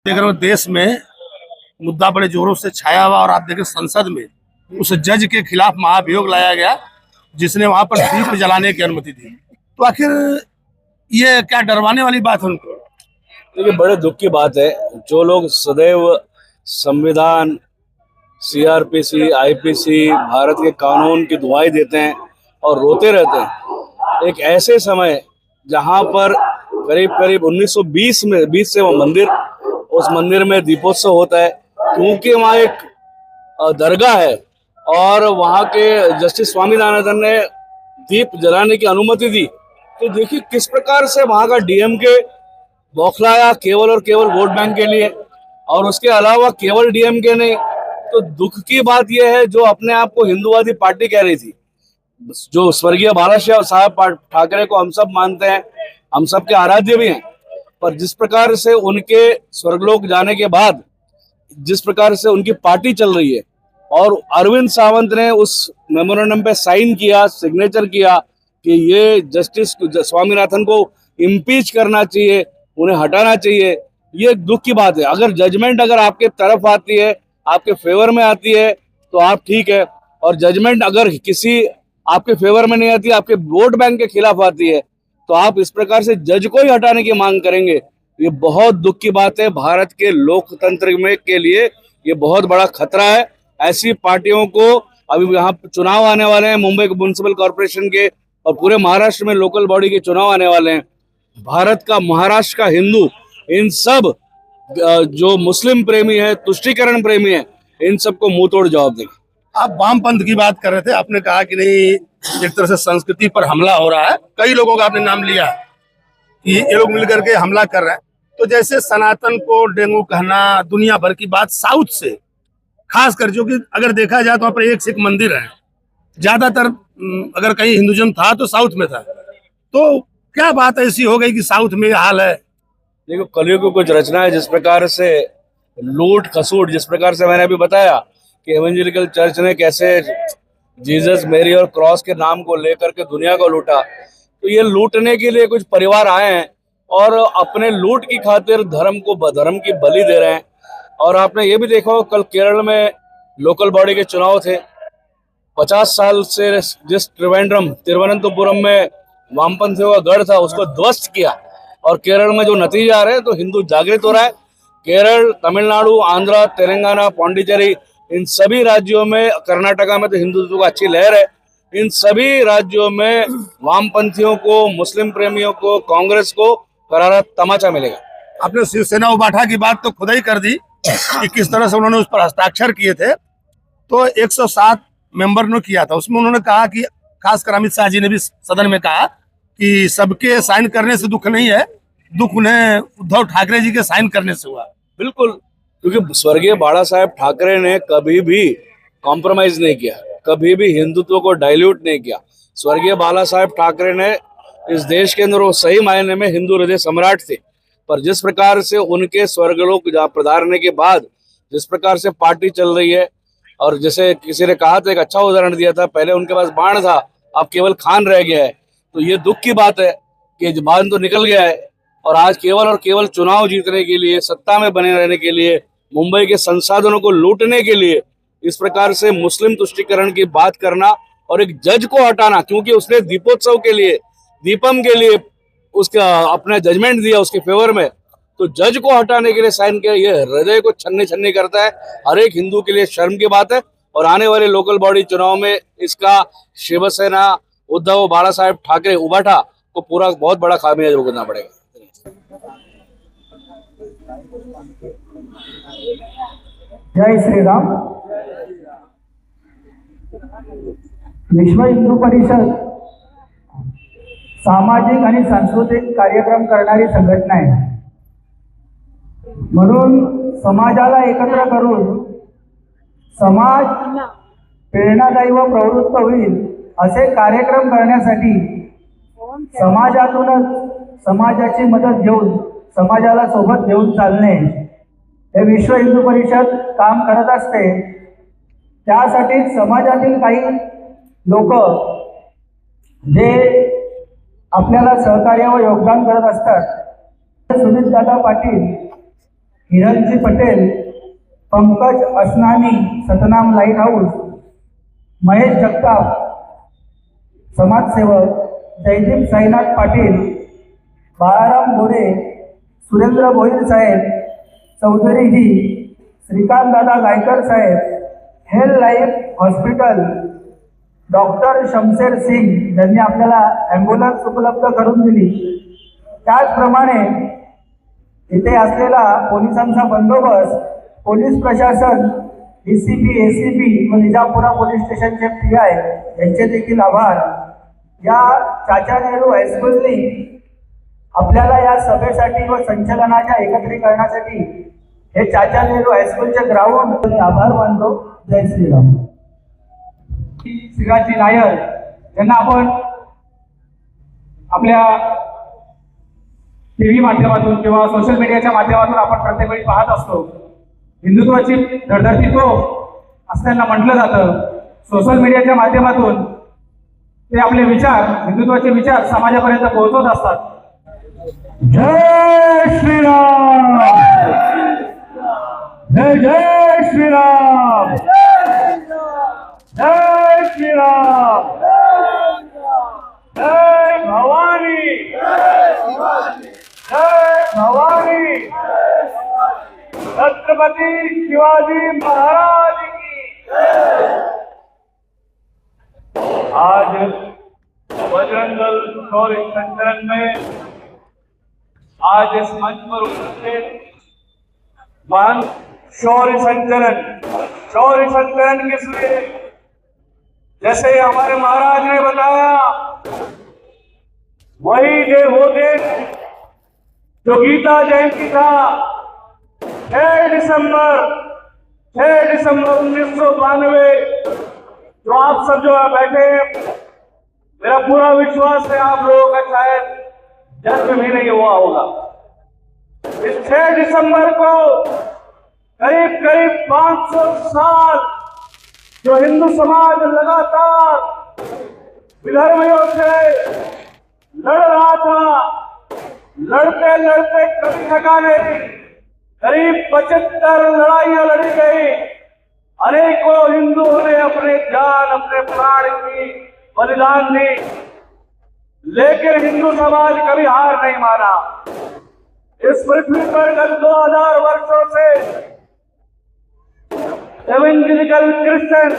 देख रहे हो देश में मुद्दा बड़े जोरों से छाया हुआ और आप देखें संसद में उस जज के खिलाफ महाभियोग लाया गया जिसने वहां पर दीप जलाने की अनुमति दी। तो आखिर ये क्या डरवाने वाली बात है उनको? देखिए, बड़े दुख की बात है। जो लोग सदैव संविधान, सीआरपीसी, आईपीसी, भारत के कानून की दुहाई देते हैं और रोते रहते हैं, एक ऐसे समय जहां पर करीब करीब 1920 में 20 से वो मंदिर, उस मंदिर में दीपोत्सव होता है क्योंकि वहाँ एक दरगाह है और वहाँ के जस्टिस स्वामीनाथन ने दीप जलाने की अनुमति दी। तो देखिए किस प्रकार से वहाँ का डीएमके बौखलाया केवल और केवल वोट बैंक के लिए, और उसके अलावा केवल डीएमके नहीं। तो दुख की बात यह है, जो अपने आप को हिंदूवादी पार्टी कह रही थी, जो स्वर्गीय बाला साहब ठाकरे को हम सब मानते हैं, हम सब के आराध्य भी हैं, पर जिस प्रकार से उनके स्वर्गलोक जाने के बाद जिस प्रकार से उनकी पार्टी चल रही है, और अरविंद सावंत ने उस मेमोरेंडम पे साइन किया, सिग्नेचर किया कि ये जस्टिस स्वामीनाथन को इम्पीच करना चाहिए, उन्हें हटाना चाहिए। ये दुख की बात है। अगर जजमेंट अगर आपके तरफ आती है, आपके फेवर में आती है तो आप ठीक है, और जजमेंट अगर किसी आपके फेवर में नहीं आती, आपके वोट बैंक के खिलाफ आती है, तो आप इस प्रकार से जज को ही हटाने की मांग करेंगे। ये बहुत दुख की बात है। भारत के लोकतंत्र में के लिए ये बहुत बड़ा खतरा है। ऐसी पार्टियों को, अभी यहाँ चुनाव आने वाले हैं मुंबई म्युनिसिपल कॉर्पोरेशन के, और पूरे महाराष्ट्र में लोकल बॉडी के चुनाव आने वाले हैं। भारत का, महाराष्ट्र का हिंदू, इन सब जो मुस्लिम प्रेमी है, तुष्टीकरण प्रेमी है, इन सबको मुंह तोड़ जवाब देंगे। आप वामपंथ की बात कर रहे थे, आपने कहा कि नहीं एक तरह से संस्कृति पर हमला हो रहा है। कई लोगों का आपने नाम लिया कि ये लोग मिलकर के हमला कर रहे हैं। तो जैसे सनातन को डेंगू कहना, दुनिया भर की बात, साउथ से खासकर, जो कि अगर देखा जाए तो वहाँ पर एक से एक मंदिर है, ज्यादातर अगर कहीं हिंदुज्म था तो साउथ में था। तो क्या बात ऐसी हो गई कि साउथ में हाल है? देखो, कलयुग की कुछ रचना है। जिस प्रकार से लूट खसूट, जिस प्रकार से मैंने अभी बताया कि एवेंजेलिकल चर्च ने कैसे जीसस, मेरी और क्रॉस के नाम को लेकर के दुनिया को लूटा, तो ये लूटने के लिए कुछ परिवार आए हैं और अपने लूट की खातिर धर्म की बलि दे रहे हैं। और आपने ये भी देखा हो, कल केरल में लोकल बॉडी के चुनाव थे। 50 साल से जिस तिरुवनंतपुरम में वामपंथियों का गढ़ था, उसको ध्वस्त किया, और केरल में जो नतीजा आ रहे हैं, तो हिंदू जागृत हो रहा है। केरल, तमिलनाडु, आंध्रा, तेलंगाना, पौंडीचेरी, इन सभी राज्यों में, कर्नाटका में तो हिंदुत्व का अच्छी लहर है। इन सभी राज्यों में वामपंथियों को, मुस्लिम प्रेमियों को, कांग्रेस को करारा तमाचा मिलेगा। आपने शिवसेना उबाठा की बात तो खुद ही कर दी कि किस तरह से उन्होंने उस पर हस्ताक्षर किए थे। तो 107 मेंबर ने किया था, उसमें उन्होंने कहा कि, खासकर अमित शाह जी ने भी सदन में कहा कि सबके साइन करने से दुख नहीं है, दुख उन्हें उद्धव ठाकरे जी के साइन करने से हुआ। बिल्कुल, क्योंकि स्वर्गीय बाला साहेब ठाकरे ने कभी भी कॉम्प्रोमाइज नहीं किया, कभी भी हिंदुत्व को डाइल्यूट नहीं किया। स्वर्गीय बाला साहेब ठाकरे ने इस देश के अंदर वो सही मायने में हिंदू हृदय सम्राट थे। पर जिस प्रकार से उनके स्वर्गलोक पधारने के बाद जिस प्रकार से पार्टी चल रही है, और जैसे किसी ने कहा था, एक अच्छा उदाहरण दिया था, पहले उनके पास बाण था, अब केवल खान रह गया है। तो ये दुख की बात है कि बाण तो निकल गया है, और आज केवल और केवल चुनाव जीतने के लिए, सत्ता में बने रहने के लिए, मुंबई के संसाधनों को लूटने के लिए इस प्रकार से मुस्लिम तुष्टीकरण की बात करना, और एक जज को हटाना क्योंकि उसने दीपोत्सव के लिए, दीपम के लिए उसका अपना जजमेंट दिया उसके फेवर में, तो जज को हटाने के लिए साइन किया। ये हृदय को छन्नी छन्नी करता है। हर एक हिंदू के लिए शर्म की बात है, और आने वाले लोकल बॉडी चुनाव में इसका शिवसेना, उद्धव बाला साहेब ठाकरे उबाठा को पूरा बहुत बड़ा खामियाजा भुगतना पड़ेगा। जय श्री राम। विश्व हिंदू परिषद सामाजिक आणि सांस्कृतिक कार्यक्रम करणारी संघटना आहे, म्हणून समाजाला एकत्र करून समाज प्रेरणादायी व प्रवृत्त होईल असे कार्यक्रम करण्यासाठी समाजातूनच समाजाची मदत घेऊन, समाजाला सोबत घेऊन चालणे हे विश्व हिंदू परिषद काम करत असते। त्यासाठी समाजातील काही लोक जे आपल्याला सहकार्य व योगदान करत असतात, सुनील दादा पाटील हिरणजी पटेल, पंकज असनानी, सतनाम लाईट हाऊस, महेश जगताप समाजसेवक, जयदीप साईनाथ पाटील, बाळाराम गोरे, सुरेंद्र भोईर साहेब, चौधरीजी, श्रीकांत दादा गायकर साहेब, health life hospital, doctor Shamsher Singh ज्यांनी आपल्याला ॲम्ब्युलन्स उपलब्ध करून दिली, त्याचप्रमाणे इथे असलेला पोलिसांचा बंदोबस्त, पोलीस प्रशासन, DCP, ACP व निजामपुरा पोलीस स्टेशनचे PI यांचे देखील आभार. या चाचा नेहरू हायस्कूलनी आपल्याला या सभेसाठी व संचलनाच्या एकत्रीकरणासाठी हे चाचा नेहरू हायस्कूलचे ग्राउंड आभार मानतो. जय श्रीराम. श्रीराजी नायर यांना आपण आपल्या TV माध्यमातून किंवा सोशल मीडियाच्या माध्यमातून आपण प्रत्येक वेळी पाहत असतो. हिंदुत्वाची धडधडती तोफ असताना म्हटलं जातं. सोशल मीडियाच्या माध्यमातून ते आपले विचार, हिंदुत्वाचे विचार समाजापर्यंत पोहोचवत असतात. जय श्रीराम, जय जय श्रीराम, जय श्रीराम, जय भवानी, जय भवानी, छत्रपती शिवाजी महाराज की. आज बजरंग दल शौर्य संचलन में आज इस मंच पर उपस्थित महान शौर्य संचलन किस लिए, जैसे हमारे महाराज ने बताया, वही वो दिन जो गीता जयंती था 6 दिसंबर 1992, जो आप सब जो बैठे हैं, मेरा पूरा विश्वास है आप लोगों का शायद जन्म भी नहीं हुआ होगा. इस 6 दिसंबर को करीब करीब 500 साल जो हिंदू समाज लगातार विधर्मियों से लड़ रहा था, लड़ते लड़ते कभी थका नहीं. करीब 75 लड़ाइयां लड़ी गई. अनेकों हिंदुओं ने अपने जान, अपने प्राण की बलिदान दी, लेकिन हिंदू समाज कभी हार नहीं माना. इस पृथ्वी पर गत 2000 वर्षों से एवेंजेलिकल क्रिश्चियन,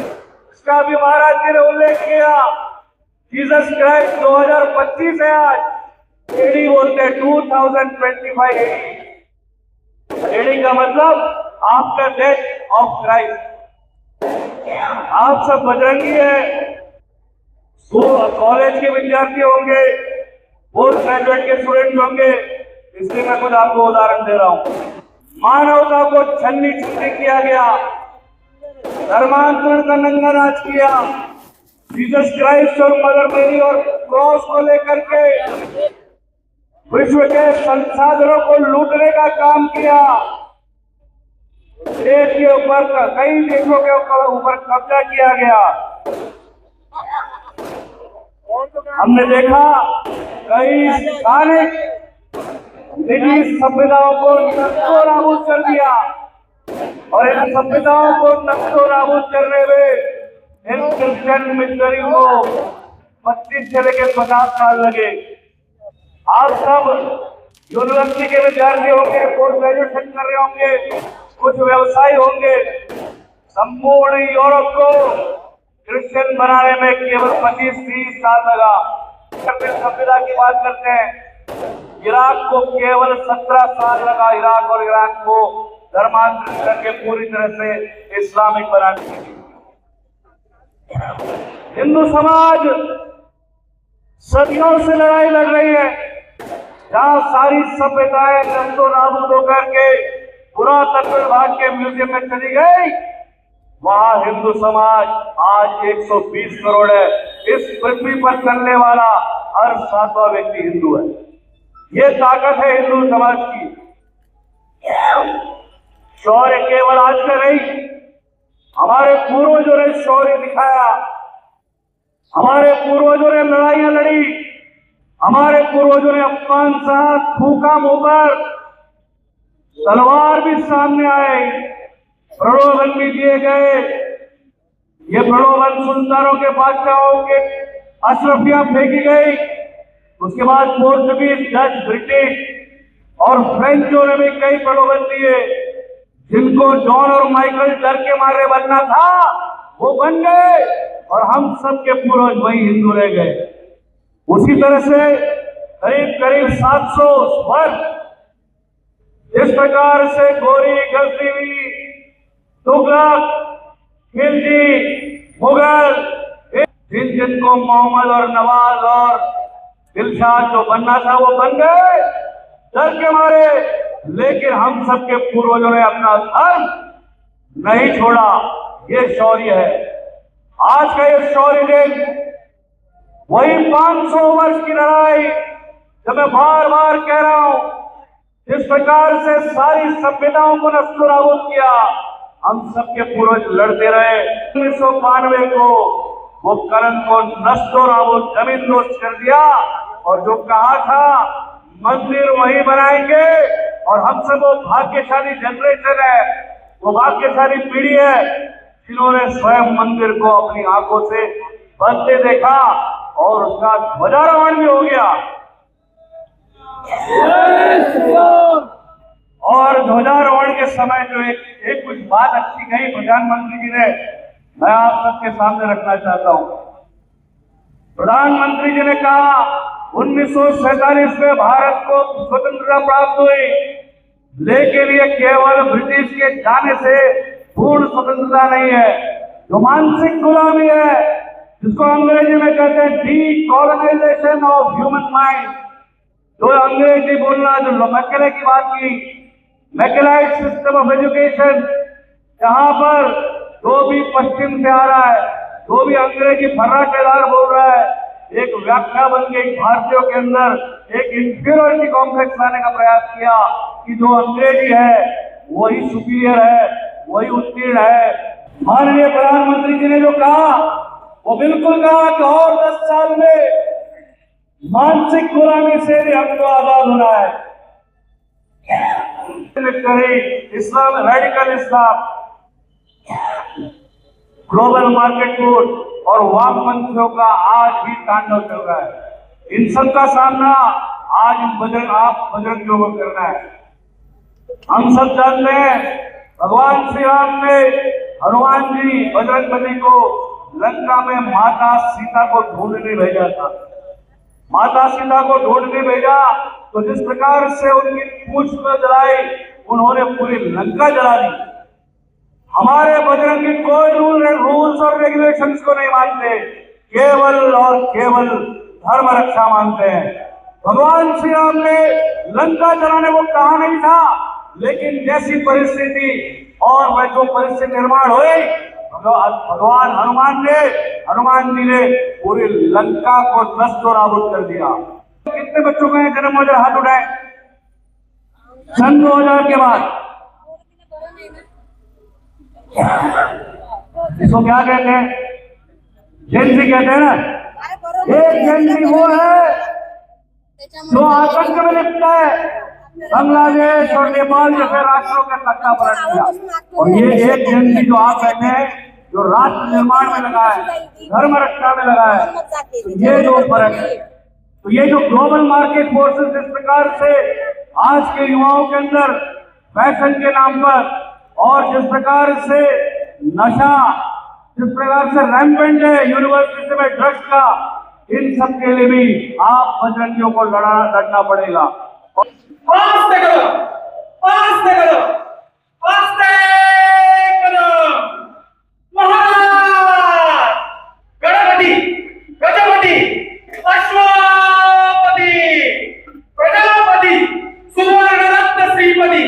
इसका भी महाराज जी ने उल्लेख किया, जीसस क्राइस्ट 2025 है आज. एडी बोलते 2025 एडी का मतलब आफ्टर डेथ ऑफ क्राइस्ट. आप सब बजरंगी है, कॉलेज के विद्यार्थी होंगे, पोस्ट ग्रेजुएट के स्टूडेंट होंगे, इसलिए मैं खुद आपको उदाहरण दे रहा हूं. मानवता को छन्नी छन्नी किया गया, धर्मांतरण का नंगा नाच किया. जीसस क्राइस्ट और मदर मेरी और क्रॉस को लेकर के विश्व के संसाधनों को लूटने का काम किया. देश के ऊपर, कई देशों के ऊपर कब्जा किया गया. हमने देखा कई स्थानिक निजी सभ्यताओं को नष्टो नाबूद कर दिया, और इन सभ्यताओं को नष्टो नाबूद करने में इन क्रिश्चियन मिशनरी को 25 से लेकर 50 साल लगे. आप सब यूनिवर्सिटी के विद्यार्थी होंगे, पोस्ट ग्रेजुएशन कर रहे होंगे, कुछ व्यवसायी होंगे. संपूर्ण यूरोप को क्रिश्चियन बनाने में केवल 25-30 साल लगा. सभ्यता की बात करते हैं, इराक को केवल 17 साल लगा इराक और इराक को धर्मांतरित करके पूरी तरह से इस्लामिक बनाने के लिए. हिंदू समाज सदियों से लड़ाई लड़ रही है. जहां सारी सभ्यताएं नष्टो नाबूद होकर के पुरातत्व विभाग के म्यूजियम में चली गई, वहां हिंदू समाज आज 120 करोड़ है. इस पृथ्वी पर चलने वाला हर 7वां व्यक्ति हिंदू है. ये ताकत है हिंदू समाज की. शौर्य केवल आज का नहीं, हमारे पूर्वजों ने शौर्य दिखाया, हमारे पूर्वजों ने लड़ाइयां लड़ी, हमारे पूर्वजों ने अपमान सहा, थूका मुंह पर, तलवार भी सामने आई, प्रलोभन भी दिए गए। ये प्रलोभन सुल्तानों के बादशाहों के अशरफियां फेंकी गई। उसके बाद पोर्चुगीज, डच, ब्रिटिश और फ्रेंचों ने भी कई प्रलोभन दिए। जिनको जॉन और माइकल डर के मारे बनना था वो बन गए और हम सबके पूर्वज वही हिंदू रह गए। उसी तरह से करीब करीब 700 वर्ष इस प्रकार से गोरी, गजनीवी, तुगलक, खिलजी, मुगल, जिनको मोहम्मद और नवाज और दिलशाद जो बनना था वो बन गए डर के मारे। लेकिन हम सबके पूर्वजों ने अपना धर्म नहीं छोड़ा। ये शौर्य है। आज का ये शौर्य दिन वही 500 वर्ष की लड़ाई, जब मैं बार बार कह रहा हूं, जिस प्रकार से सारी सभ्यताओं को नस्तो-नाबूद किया, हम सबके पूर्वज लड़ते रहे। 1992 को वो करण को नस्तो-नाबूद, जमीन-दोज कर दिया और जो कहा था मंदिर वही बनाएंगे, और हम सब वो भाग्यशाली जनरेशन है, वो भाग्यशाली पीढ़ी है जिन्होंने स्वयं मंदिर को अपनी आंखों से बनते देखा और उसका ध्वजारोहण भी हो गया। और ध्वजारोहण के समय जो एक कुछ बात अच्छी कही प्रधानमंत्री जी ने, मैं आप सबके सामने रखना चाहता हूं। प्रधानमंत्री जी ने कहा 1947 में भारत को स्वतंत्रता प्राप्त हुई, लेकिन ये केवल ब्रिटिश के जाने से पूर्ण स्वतंत्रता नहीं है। जो मानसिक गुलामी है, जिसको अंग्रेजी में कहते हैं डीकॉलोनाइजेशन ऑफ ह्यूमन माइंड, जो अंग्रेजी बोलना, जो मैकेले की बात की, मैकेलाइट सिस्टम ऑफ एजुकेशन, जहां पर जो भी पश्चिम से आ रहा है, जो भी अंग्रेजी फर्राटेदार बोल रहा है, एक व्याख्या बन के भारतीयों के अंदर एक इंफीरियरिटी कॉम्प्लेक्स लाने का प्रयास किया कि जो अंग्रेजी है वही सुपीरियर है, वही उत्तीर्ण है। माननीय प्रधानमंत्री जी ने जो कहा वो बिल्कुल कहा कि और 10 साल में मानसिक गुलामी से भी हमको आजाद होना है। इस्लाम, रेडिकल इस्लाम, ग्लोबल मार्केट फोर्स और वामपंथियों का आज भी तांडव चल रहा है। इन सब का सामना आज आप बजरंगियों को करना है। हम सब जानते हैं भगवान श्री राम ने हनुमान जी, बजरंगबली को लंका में माता सीता को ढूंढने भेजा था। माता सीता को ढूंढने भेजा तो जिस प्रकार से उनकी पूंछ को जलाई, उन्होंने पूरी लंका जला दी। हमारे बजरंगी कोई रूल्स और रेगुलेशंस को नहीं मानते, केवल और केवल धर्म रक्षा मानते हैं। भगवान श्री राम ने लंका जलाने को कहा नहीं था, लेकिन जैसी परिस्थिति और वह जो परिस्थिति निर्माण हुई, भगवान हनुमान जी ने पूरी लंका को नष्ट-ओ-नाबूद कर दिया। कितने बच्चों का जन्म हो जाए, हाथ उठाए। सन 2000 के बाद इसको क्या कहते हैं? जेनजी कहते हैं ना। एक जेनजी वो है जो आतंक में लिपटा है, बांग्लादेश और नेपाल जैसे राष्ट्रों के तख्ता पलट दिया, और ये एक जेनजी जो आप कहते हैं, जो राष्ट्र निर्माण में लगा है, धर्म रक्षा में लगा है। तो ये जो फर्क है, तो ये जो ग्लोबल मार्केट फोर्सेस जिस प्रकार से आज के युवाओं के अंदर फैशन के नाम पर और जिस प्रकार से नशा, जिस प्रकार से रैम्पेंट है यूनिवर्सिटी में ड्रग्स का, इन सब के लिए भी आप बजरंगियों को लड़ना पड़ेगा। आस्ते करो, आस्ते करो, आस्ते करो। महाराज गणपति, गजपति, अश्वपति, प्रजापति, सुवर्ण रत्न श्रीपति,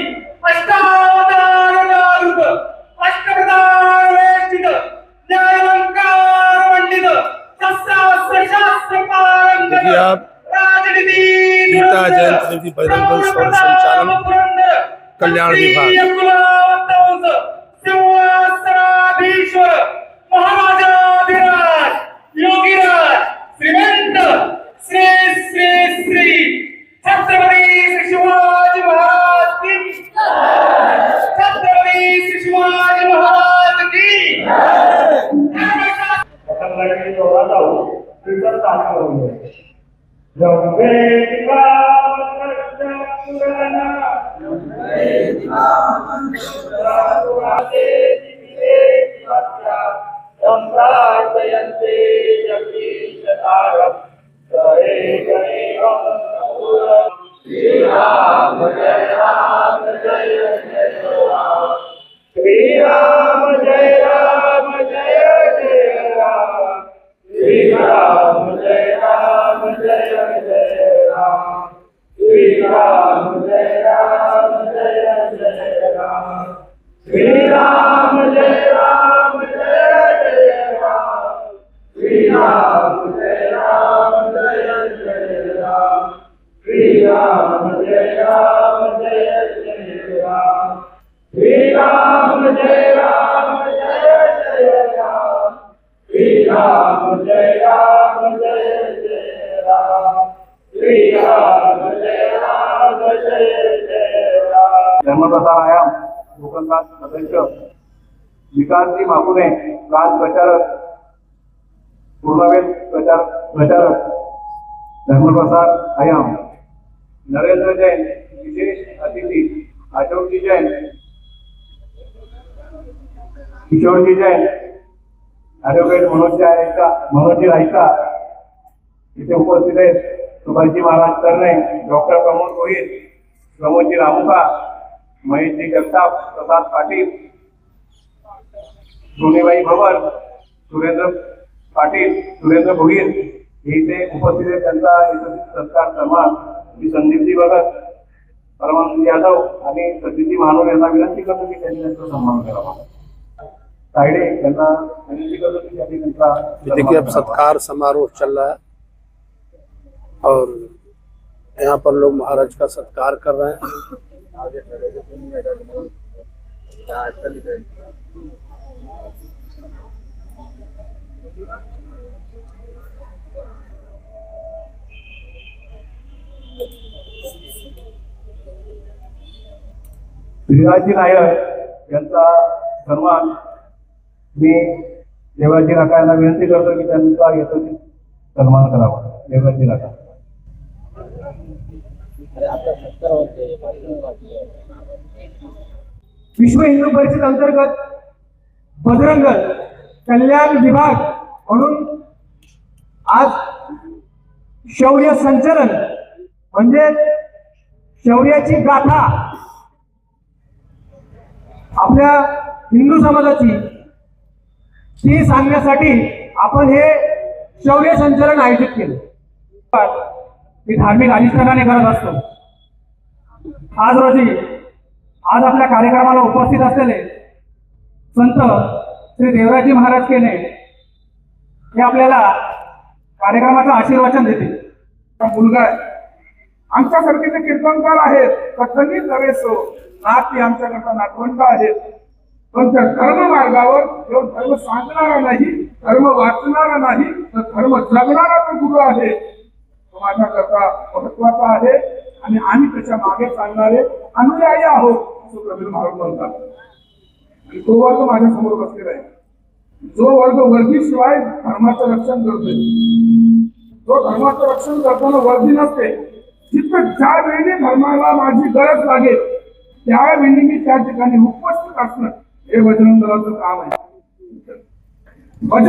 अष्टावतार अष्टप्रधान वेष्टित, न्यायालंकार मंडित, शस्त्रास्त्र शास्त्र पारंगत, गीता जयंती बजरंग दल स्वर संचालन कल्याण विभाग सिंहासनाधीश्वर महाराजाधिराज योगीराज श्रीमंत श्री श्री श्री छत्रपति श्री शिवाजी महाराज की धर्मप्रसार आयाम कोकणराज सदस्य विकासजी माकुने राज प्रचारक पूर्णवेद प्रचारक धर्मप्रसार आयाम नरेंद्र जैन विशेष अतिथी अशोकजी जैन किशोरजी जैन ॲडव्होकेट मनोजजी रायका इथे उपस्थित आहेत सुभाषजी महाराज करणे डॉक्टर प्रमोद गोहिल प्रमोदजी रामुका महेशजी जगताप प्रसाद पाटील सोनेबाई भवर सुरेंद्र पाटील सुरेंद्र भोईर हे इथे उपस्थित आहेत. त्यांचा सत्कार सन्मान श्री संदीपजी भगत परमानंद यादव आणि सतीजी महानोर यांना विनंती करतो की त्यांनी त्यांचा सन्मान करावा. तायडे यांना विनंती करतो की त्यांनी त्यांचा देखिए अब सत्कार समारोह चल रहा है और यहाँ पर लोग महाराज का सत्कार कर रहे हैं. श्रीराजजी नायर यांचा सन्मान मी देवराजी नाका यांना विनंती करतो की त्यांचा यथोचित सन्मान करावा. देवराजी नाका. विश्व हिंदू परिषद अंतर्गत बजरंग कल्याण विभाग म्हणून आज शौर्य संचलन म्हणजे शौर्याची गाथा आपल्या हिंदू समाजाची ती सांगण्यासाठी आपण हे शौर्य संचलन आयोजित केलं. मी धार्मिक अधिष्ठानाने करत असतो. आज आपल्या कार्यक्रमाला उपस्थित असलेले संत श्री देवराजी महाराज केने हे आपल्याला कार्यक्रमाचं आशीर्वचन देतील. मुलगा आहे. आमच्यासारखे जे कीर्तनकार आहेत कथनी नवेसो नाती आमच्याकरता नातवंड आहेत. पण त्या धर्म मार्गावर जो धर्म सांगणारा नाही धर्म वाचणारा नाही तर धर्म जगणारा तो गुरु आहे. तो माझ्याकरता महत्वाचा आहे आणि आम्ही त्याच्या मागे चालणारे अनुयायी आहोत असं प्रवीण महाराज म्हणतात. आणि तो वर्ग माझ्या समोर बसलेला आहे. जो वर्ग वर्गीशिवाय धर्माचं रक्षण करतोय जो धर्माचं रक्षण करताना वर्गी नसते जिथं ज्या वेळी धर्माला माझी गरज लागेल त्यावेळी मी त्या ठिकाणी उपस्थित असणं हे बजरंग दलाचं काम आहे.